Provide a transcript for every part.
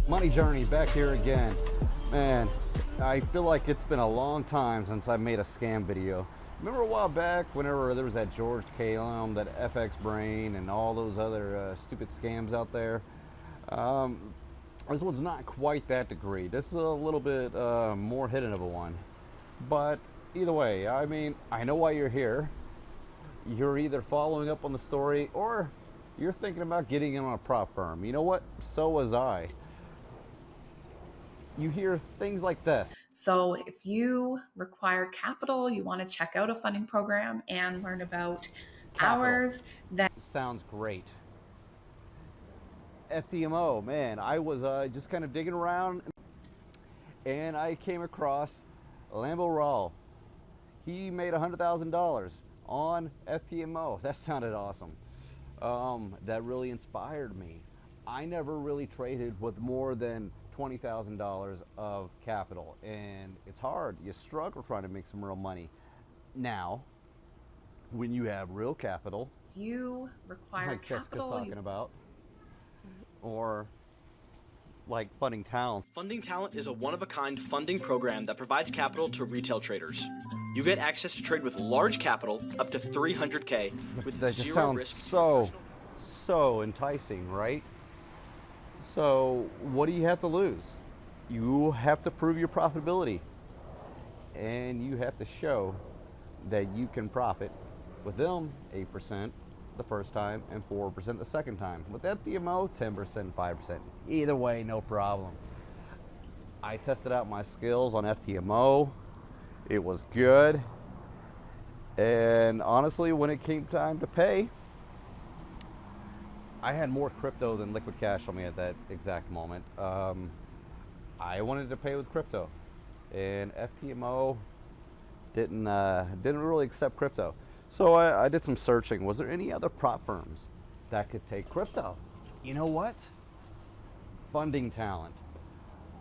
Money Journey back here again. Man, I feel like it's been a long time since I made a scam video. Remember a while back whenever there was that George Calum, that FX Brain, and all those other stupid scams out there? This one's not quite that degree. This is a little bit more hidden of a one. But either way, I mean, I know why you're here. You're either following up on the story or you're thinking about getting in on a prop firm. You know what? So was I. You hear things like this. So if you require capital, you want to check out a funding program and learn about Capital. ours, then Sounds great. FTMO, man, I was just kind of digging around and I came across Lambo Rawl. He made $100,000 on FTMO. That sounded awesome. That really inspired me. I never really traded with more than $20,000 of capital, and it's hard. You struggle trying to make some real money. Now, when you have real capital, if you require like Jessica's capital, talking about, or like funding talent. Funding Talent is a one-of-a-kind funding program that provides capital to retail traders. You get access to trade with large capital, up to $300K, with That just zero sounds risk. so enticing, right? So what do you have to lose? You have to prove your profitability, and you have to show that you can profit with them 8% the first time and 4% the second time. With FDMO, 10%, 5%. Either way, no problem. I tested out my skills on FTMO. It was good. And honestly, when it came time to pay, I had more crypto than liquid cash on me at that exact moment. I wanted to pay with crypto, and FTMO didn't really accept crypto. So I did some searching. Was there any other prop firms that could take crypto? You know what? Funding Talent.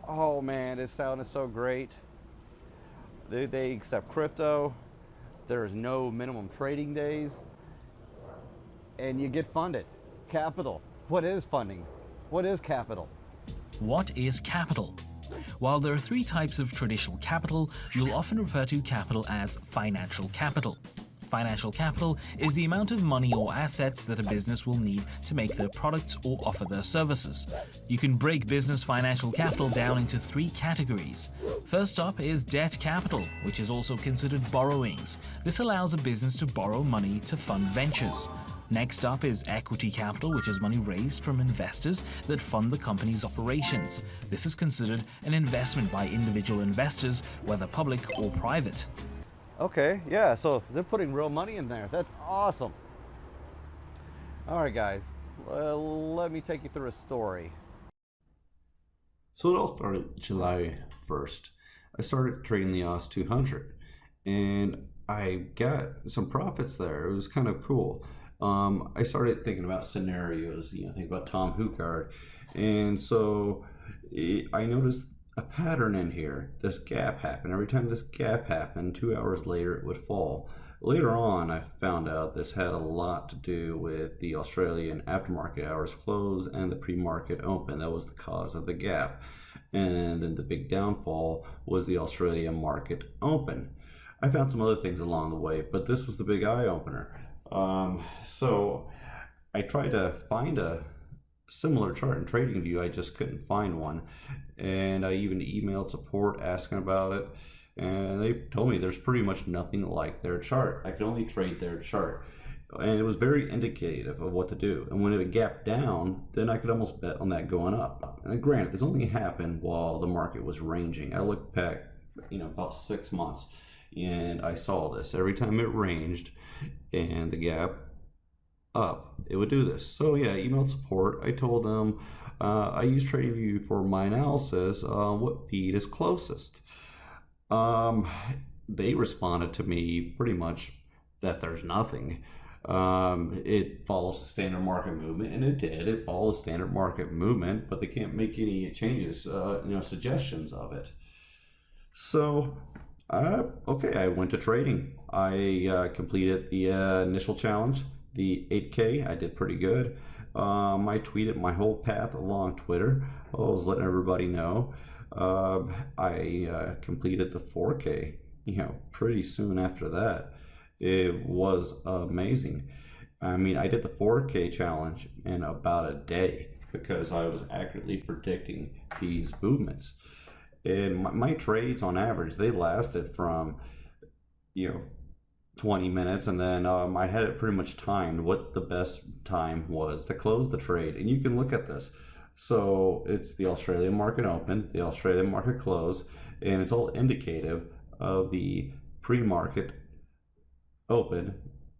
Oh man, it sounded so great. They accept crypto. There's no minimum trading days, and you get funded. Capital. What is funding? What is capital? What is capital? While there are three types of traditional capital, you'll often refer to capital as financial capital. Financial capital is the amount of money or assets that a business will need to make their products or offer their services. You can break business financial capital down into three categories. First up is debt capital, which is also considered borrowings. This allows a business to borrow money to fund ventures. Next up is equity capital, which is money raised from investors that fund the company's operations. This is considered an investment by individual investors, whether public or private. Okay, yeah, so they're putting real money in there. That's awesome. All right, guys, let me take you through a story. So it all started July 1st. I started trading the OS 200 and I got some profits there. It was kind of cool. I started thinking about scenarios, think about Tom Hookard. And so I noticed a pattern in here. This gap happened. Every time this gap happened, 2 hours later it would fall. Later on, I found out this had a lot to do with the Australian aftermarket hours close and the pre-market open. That was the cause of the gap. And then the big downfall was the Australian market open. I found some other things along the way, but this was the big eye-opener. So I tried to find a similar chart in TradingView. I just couldn't find one, and I even emailed support asking about it, and they told me there's pretty much nothing like their chart. I could only trade their chart, and it was very indicative of what to do. And when it gapped down, then I could almost bet on that going up. And granted, this only happened while the market was ranging. I looked back about 6 months, and I saw this every time it ranged and the gap up, it would do this. So yeah, I emailed support. I told them I use TradingView for my analysis. What feed is closest? They responded to me pretty much that there's nothing. It follows the standard market movement, and it did. It follows standard market movement, but they can't make any changes, suggestions of it. So okay, I went to trading. I completed the initial challenge, the 8K. I did pretty good. I tweeted my whole path along Twitter. I was letting everybody know. I completed the 4K, pretty soon after that. It was amazing. I mean, I did the 4K challenge in about a day because I was accurately predicting these movements. And my trades on average, they lasted from, 20 minutes, and then I had it pretty much timed what the best time was to close the trade. And you can look at this. So it's the Australian market open, the Australian market close, and it's all indicative of the pre-market open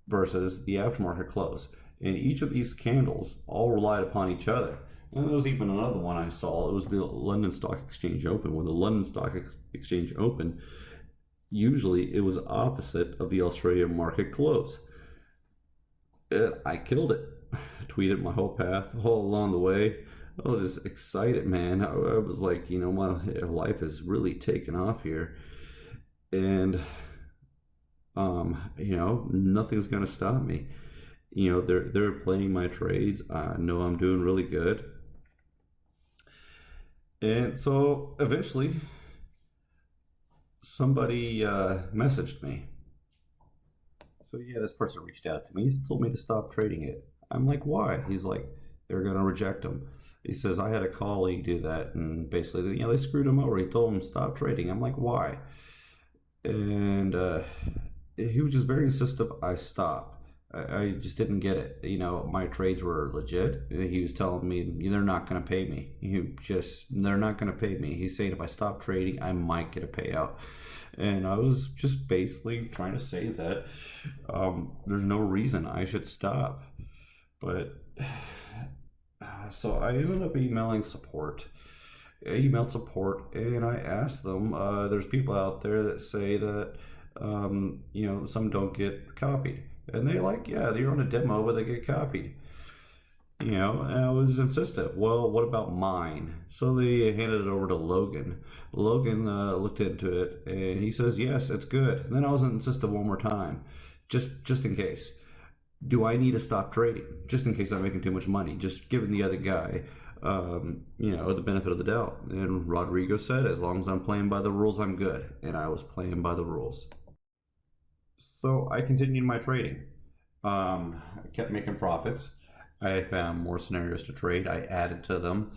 versus the aftermarket close. And each of these candles all relied upon each other. And there was even another one I saw. It was the London Stock Exchange Open. When the London Stock Exchange Open, usually it was opposite of the Australian market close. I killed it. Tweeted my whole path all along the way. I was just excited, man. I was like, my life has really taken off here. And, nothing's going to stop me. They're playing my trades. I know I'm doing really good. And so eventually somebody messaged me. So yeah, this person reached out to me. He's told me to stop trading it. I'm like, why? He's like, they're going to reject him. He says, I had a colleague do that, and basically, they screwed him over. He told him stop trading. I'm like, why? And he was just very insistent I stop. I just didn't get it. My trades were legit. He was telling me they're not going to pay me. They're not going to pay me. He's saying if I stop trading, I might get a payout. And I was just basically trying to say that there's no reason I should stop. But so I ended up emailing support. I emailed support and I asked them, there's people out there that say that, some don't get copied. And they you're on a demo, but they get copied. And I was insistent. Well, what about mine? So they handed it over to Logan. Logan looked into it, and he says, yes, it's good. And then I was insistent one more time, just in case. Do I need to stop trading? Just in case I'm making too much money. Just giving the other guy, the benefit of the doubt. And Rodrigo said, as long as I'm playing by the rules, I'm good. And I was playing by the rules. So I continued my trading. I kept making profits. I found more scenarios to trade. I added to them.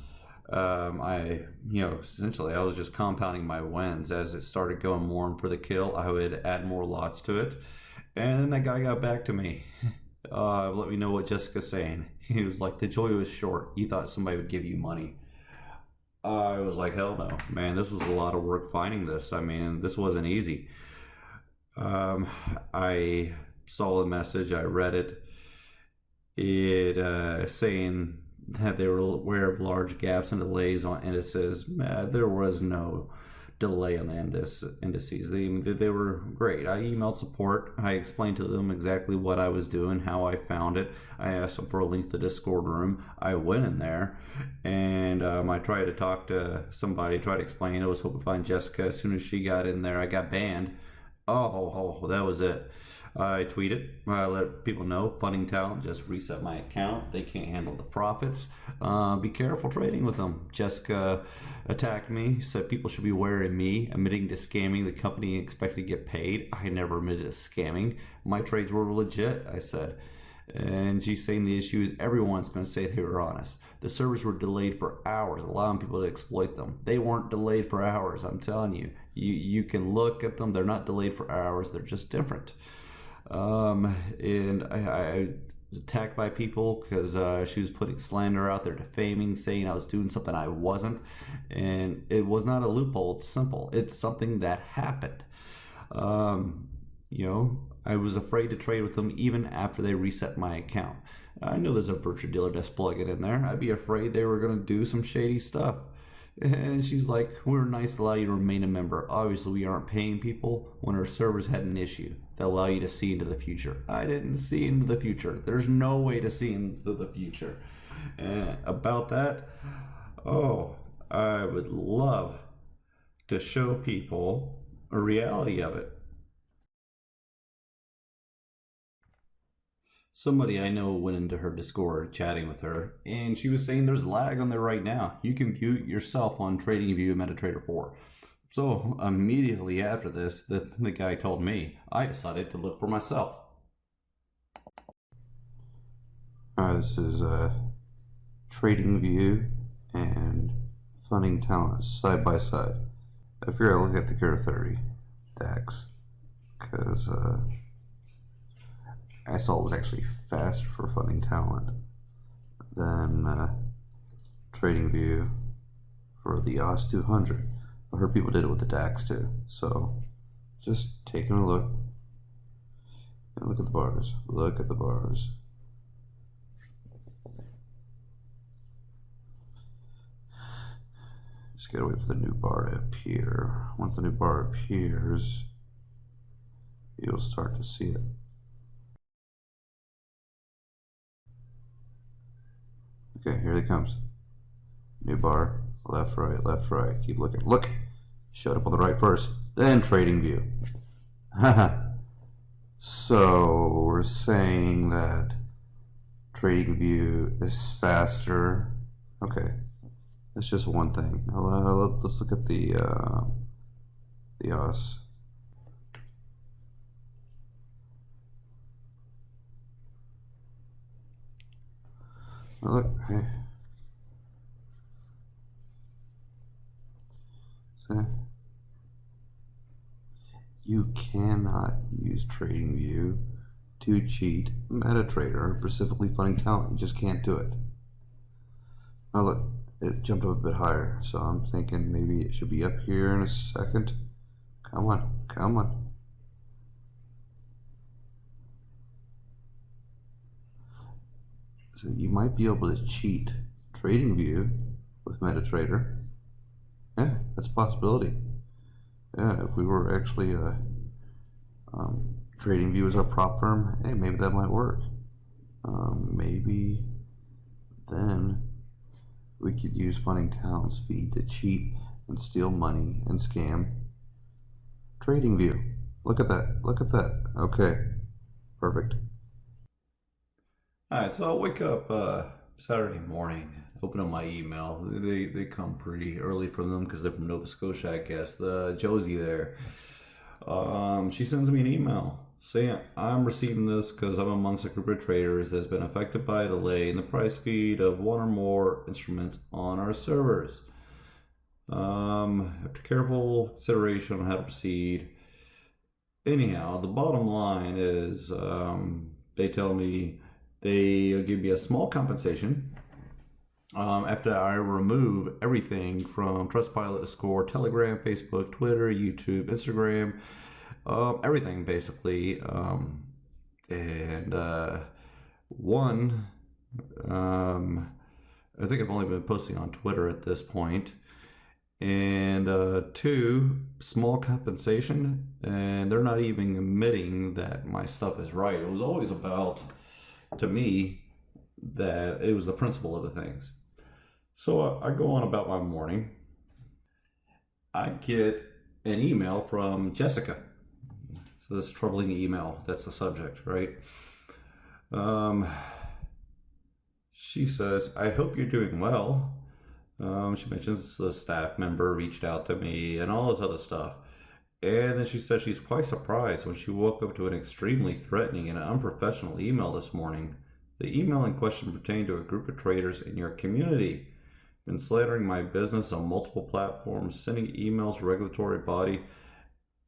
Essentially I was just compounding my wins. As it started going more for the kill, I would add more lots to it. And then that guy got back to me. Let me know what Jessica's saying. He was like, the joy was short. You thought somebody would give you money. I was like, hell no, man, this was a lot of work finding this. I mean, this wasn't easy. I saw the message, I read it. It saying that they were aware of large gaps and delays on indices. There was no delay on the indices. They were great. I emailed support. I explained to them exactly what I was doing, how I found it. I asked them for a link to the Discord room. I went in there and I tried to talk to somebody, tried to explain. I was hoping to find Jessica. As soon as she got in there, I got banned. Oh, that was it. I tweeted, I let people know, funding talent just reset my account. They can't handle the profits. Be careful trading with them. Jessica attacked me, said people should be wary of me admitting to scamming the company and expected to get paid. I never admitted to scamming. My trades were legit, I said. And she's saying the issue is everyone's going to say they were honest. The servers were delayed for hours, allowing people to exploit them. They weren't delayed for hours, I'm telling you. You can look at them. They're not delayed for hours. They're just different. And I was attacked by people because she was putting slander out there, defaming, saying I was doing something I wasn't. And it was not a loophole. It's simple. It's something that happened. I was afraid to trade with them even after they reset my account. I know there's a virtual dealer just plug it in there. I'd be afraid they were going to do some shady stuff. And she's like, we're nice to allow you to remain a member. Obviously, we aren't paying people when our servers had an issue. They'll allow you to see into the future. I didn't see into the future. There's no way to see into the future. And about that, I would love to show people a reality of it. Somebody I know went into her Discord chatting with her, and she was saying there's lag on there right now. You can view it yourself on TradingView and MetaTrader 4. So immediately after this, the guy told me, I decided to look for myself. This is TradingView and Funding Talent side by side. I figured I'd look at the Gear 30 DAX because I saw it was actually faster for Funding Talent than TradingView for the OS 200. I heard people did it with the DAX too. So just taking a look. And look at the bars. Look at the bars. Just gotta wait for the new bar to appear. Once the new bar appears, you'll start to see it. Okay, here it comes. New bar, left, right. Keep looking. Look! Showed up on the right first, then TradingView. Haha. So we're saying that TradingView is faster. Okay, that's just one thing. Let's look at the OS. Oh, look, hey. So, you cannot use TradingView to cheat MetaTrader, specifically Funding Talent. You just can't do it. Oh look, it jumped up a bit higher, so I'm thinking maybe it should be up here in a second. Come on, come on. So you might be able to cheat TradingView with MetaTrader. Yeah, that's a possibility. Yeah, if we were actually TradingView as our prop firm, hey, maybe that might work. Maybe then we could use Funding Talent's feed to cheat and steal money and scam TradingView. Look at that. Look at that. Okay, perfect. All right, so I'll wake up Saturday morning, open up my email. They come pretty early from them because they're from Nova Scotia, I guess. The Josie there, she sends me an email saying I'm receiving this because I'm amongst a group of traders that's been affected by a delay in the price feed of one or more instruments on our servers. After careful consideration on how to proceed. Anyhow, the bottom line is they tell me they'll give me a small compensation after I remove everything from Trustpilot, Score, Telegram, Facebook, Twitter, YouTube, Instagram, everything basically. And one, I think I've only been posting on Twitter at this point. And two, small compensation, and they're not even admitting that my stuff is right. It was always about, to me, that it was the principle of the things. So I go on about my morning. I get an email from Jessica. So this troubling email, that's the subject, right? She says, I hope you're doing well. She mentions the staff member reached out to me and all this other stuff. And then she says she's quite surprised when she woke up to an extremely threatening and unprofessional email this morning. The email in question pertained to a group of traders in your community. Been slandering my business on multiple platforms, sending emails to regulatory body.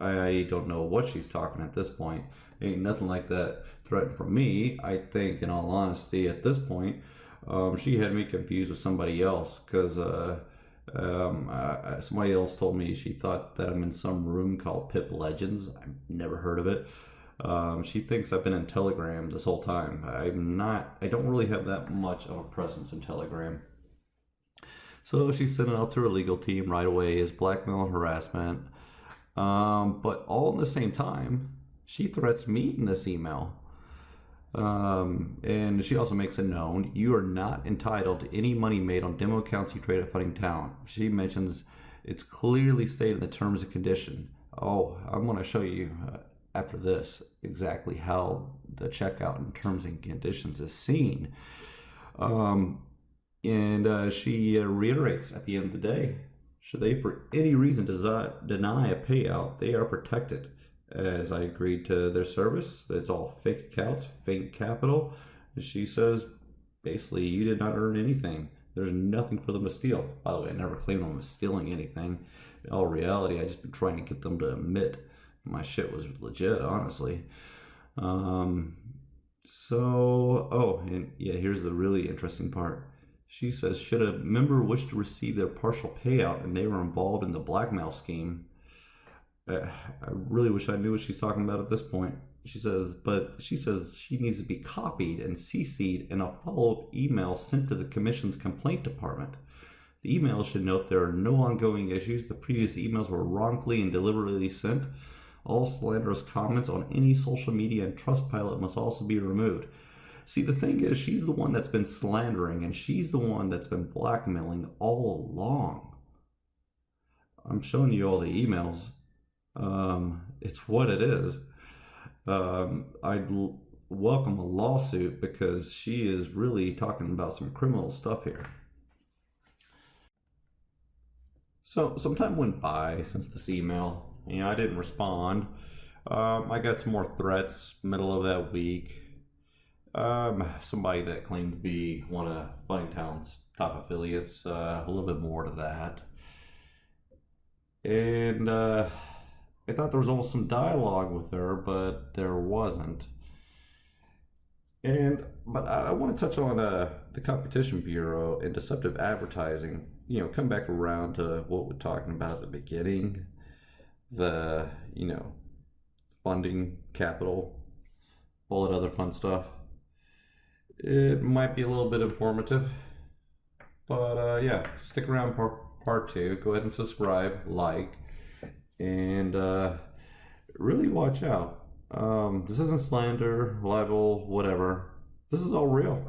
I don't know what she's talking at this point. Ain't nothing like that threatened from me. I think, in all honesty, at this point, she had me confused with somebody else because somebody else told me she thought that I'm in some room called Pip Legends. I've never heard of it. She thinks I've been in Telegram this whole time. I'm not. I don't really have that much of a presence in Telegram. So she sent it out to her legal team right away as blackmail and harassment. But all at the same time, she threats me in this email. And she also makes it known you are not entitled to any money made on demo accounts you trade at Funding Talent. She mentions it's clearly stated in the terms and condition. Oh, I'm going to show you after this exactly how the checkout and terms and conditions is seen. And she reiterates at the end of the day, should they for any reason deny a payout, they are protected. As I agreed to their service, it's all fake accounts, fake capital. She says, basically, you did not earn anything. There's nothing for them to steal. By the way, I never claimed them as stealing anything. In all reality, I just been trying to get them to admit my shit was legit, honestly. And yeah, here's the really interesting part. She says, should a member wish to receive their partial payout and they were involved in the blackmail scheme, I really wish I knew what she's talking about at this point. She says she needs to be copied and CC'd in a follow-up email sent to the Commission's complaint department. The email should note there are no ongoing issues. The previous emails were wrongfully and deliberately sent. All slanderous comments on any social media and Trustpilot must also be removed. See, the thing is, she's the one that's been slandering, and she's the one that's been blackmailing all along. I'm showing you all the emails. It's what it is. I'd welcome a lawsuit because she is really talking about some criminal stuff here. So some time went by since this email. I didn't respond. I got some more threats middle of that week. Somebody that claimed to be one of Funnytown's top affiliates, a little bit more to that. And I thought there was almost some dialogue with her, but there wasn't. But I want to touch on the Competition Bureau and deceptive advertising. Come back around to what we're talking about at the beginning. The, funding, capital, all that other fun stuff. It might be a little bit informative. But yeah, stick around for part 2. Go ahead and subscribe, like, and really watch out. This isn't slander, libel, whatever. This is all real.